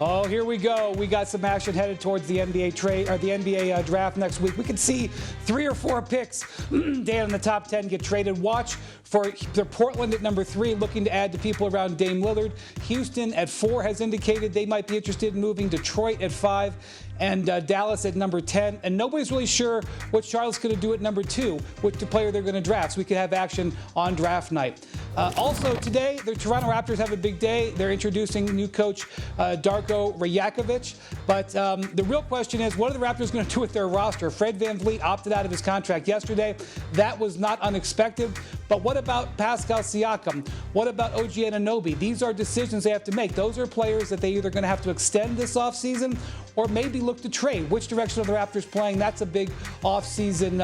Oh, here we go. We got some action headed towards the NBA trade or the NBA draft next week. We could see 3 or 4 picks down in the top 10 get traded. Watch for the Portland at number 3, looking to add to people around Dame Lillard. Houston at 4 has indicated they might be interested in moving. Detroit at 5. And Dallas at number 10. And nobody's really sure what Charlotte's going to do at number 2, which the player they're going to draft. So we could have action on draft night. Also today, the Toronto Raptors have a big day. They're introducing new coach Darko Rajakovic. But the real question is, what are the Raptors going to do with their roster? Fred VanVleet opted out of his contract yesterday. That was not unexpected. But what about Pascal Siakam? What about OG Anunoby? These are decisions they have to make. Those are players that they either going to have to extend this offseason or maybe look to trade. Which direction are the Raptors playing? That's a big offseason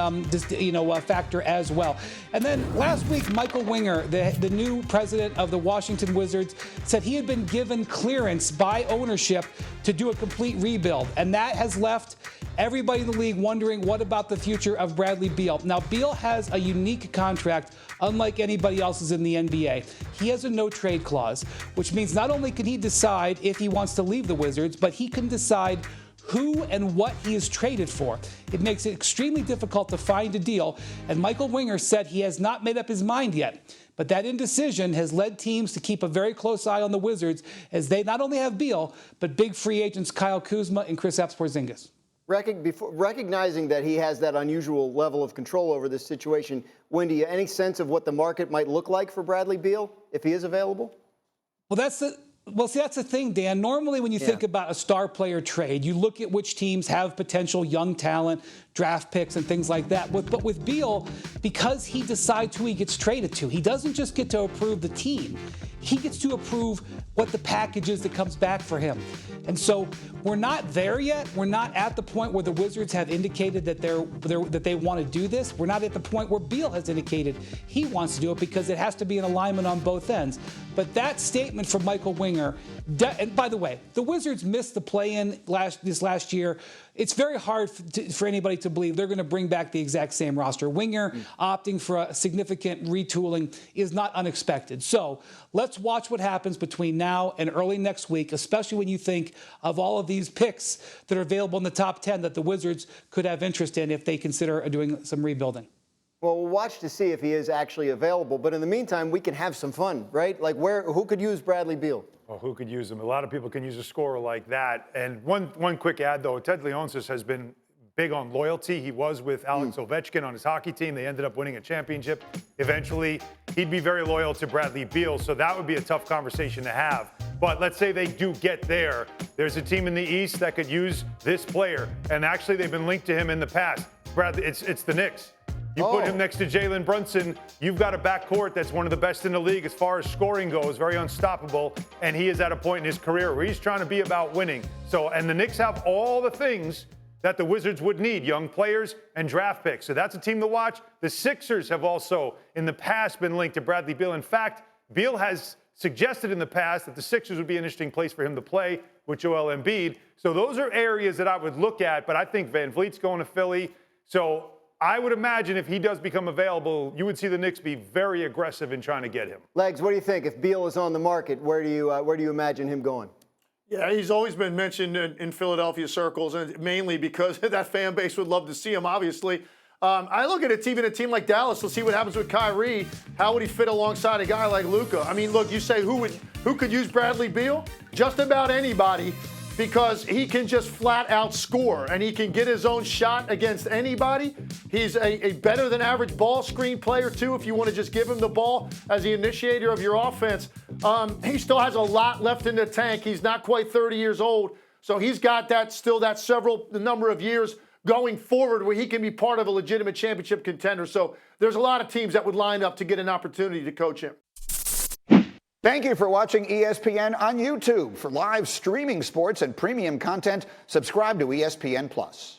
factor as well. And then last week, Michael Winger, the new president of the Washington Wizards, said he had been given clearance by ownership to do a complete rebuild. And that has left everybody in the league wondering, what about the future of Bradley Beal? Now, Beal has a unique contract, unlike anybody else's in the NBA. He has a no-trade clause, which means not only can he decide if he wants to leave the Wizards, but he can decide who and what he is traded for. It makes it extremely difficult to find a deal, and Michael Winger said he has not made up his mind yet. But that indecision has led teams to keep a very close eye on the Wizards, as they not only have Beal, but big free agents Kyle Kuzma and Kristaps Porzingis. Recognizing that he has that unusual level of control over this situation, Wendy, any sense of what the market might look like for Bradley Beal if he is available? Well, that's the thing, Dan. Normally when you think about a star player trade, you look at which teams have potential young talent, draft picks, and things like that. But with Beal, because he decides who he gets traded to, he doesn't just get to approve the team. He gets to approve what the package is that comes back for him. And so we're not there yet. We're not at the point where the Wizards have indicated that they want to do this. We're not at the point where Beal has indicated he wants to do it, because it has to be an alignment on both ends. But that statement from Michael Winger, and by the way, the Wizards missed the play-in this last year. It's very hard for anybody to believe they're going to bring back the exact same roster. Winger opting for a significant retooling is not unexpected. So let's watch what happens between now and early next week, especially when you think of all of these picks that are available in the top 10 that the Wizards could have interest in if they consider doing some rebuilding. Well, we'll watch to see if he is actually available. But in the meantime, we can have some fun, right? Like, who could use Bradley Beal? Well, who could use him? A lot of people can use a scorer like that. And one quick ad, though. Ted Leonsis has been big on loyalty. He was with Alex Ovechkin on his hockey team. They ended up winning a championship. Eventually, he'd be very loyal to Bradley Beal. So that would be a tough conversation to have. But let's say they do get there. There's a team in the East that could use this player. And actually, they've been linked to him in the past. Bradley, it's the Knicks. You put him next to Jalen Brunson, you've got a backcourt that's one of the best in the league as far as scoring goes, very unstoppable, and he is at a point in his career where he's trying to be about winning. So, and the Knicks have all the things that the Wizards would need, young players and draft picks. So that's a team to watch. The Sixers have also, in the past, been linked to Bradley Beal. In fact, Beal has suggested in the past that the Sixers would be an interesting place for him to play with Joel Embiid. So those are areas that I would look at, but I think VanVleet's going to Philly. So I would imagine if he does become available, you would see the Knicks be very aggressive in trying to get him. Legs, what do you think? If Beal is on the market, where do you imagine him going? Yeah, he's always been mentioned in Philadelphia circles, and mainly because that fan base would love to see him, obviously. I look at it, even a team like Dallas. Let's see what happens with Kyrie. How would he fit alongside a guy like Luka? I mean, look, you say who could use Bradley Beal? Just about anybody, because he can just flat out score, and he can get his own shot against anybody. He's a better than average ball screen player too, if you want to just give him the ball as the initiator of your offense. He still has a lot left in the tank. He's not quite 30 years old, so he's got the number of years going forward where he can be part of a legitimate championship contender. So there's a lot of teams that would line up to get an opportunity to coach him. Thank you for watching ESPN on YouTube. For live streaming sports and premium content, subscribe to ESPN+.